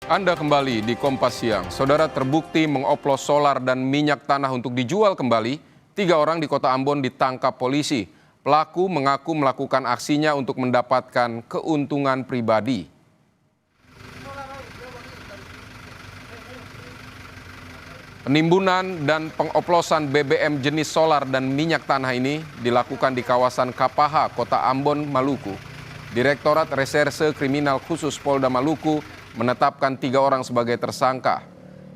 Anda kembali di Kompas Siang. Saudara, terbukti mengoplos solar dan minyak tanah untuk dijual kembali. 3 orang di Kota Ambon ditangkap polisi. Pelaku mengaku melakukan aksinya untuk mendapatkan keuntungan pribadi. Penimbunan dan pengoplosan BBM jenis solar dan minyak tanah ini dilakukan di kawasan Kapaha, Kota Ambon, Maluku. Direktorat Reserse Kriminal Khusus Polda Maluku menetapkan 3 orang sebagai tersangka.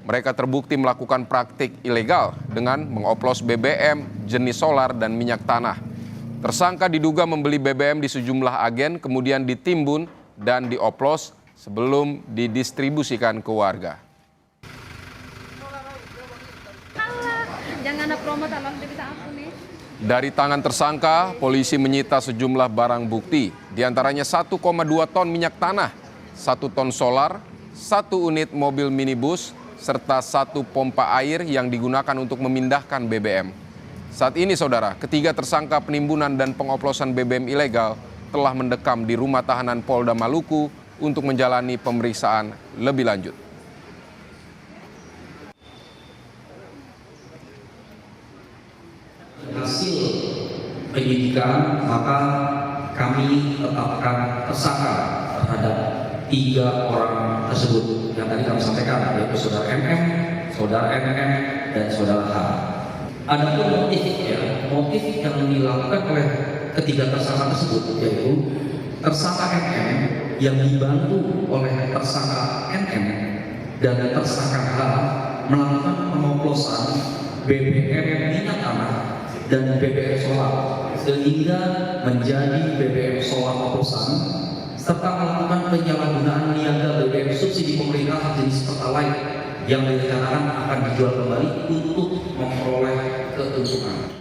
Mereka terbukti melakukan praktik ilegal dengan mengoplos BBM jenis solar dan minyak tanah. Tersangka diduga membeli BBM di sejumlah agen, kemudian ditimbun dan dioplos sebelum didistribusikan ke warga. Dari tangan tersangka, polisi menyita sejumlah barang bukti, diantaranya 1,2 ton minyak tanah, 1 ton solar, 1 unit mobil minibus, serta 1 pompa air yang digunakan untuk memindahkan BBM. Saat ini, saudara, ketiga tersangka penimbunan dan pengoplosan BBM ilegal telah mendekam di rumah tahanan Polda Maluku untuk menjalani pemeriksaan lebih lanjut. Hasil penyidikan, maka kami tetapkan tersangka terhadap 3 orang tersebut yang tadi kami sampaikan, yaitu saudara MM, saudara MM, dan saudara H. Adapun motif yang dilakukan oleh ketiga tersangka tersebut, yaitu tersangka MM yang dibantu oleh tersangka NM dan tersangka H melakukan pengoplosan BBM minyak tanah dan BBM solar sehingga menjadi BBM solar oplosan, serta melakukan penyalahgunaan niaga BBM subsidi pemerintah jenis Pertalite yang direncanakan akan dijual kembali untuk memperoleh keuntungan.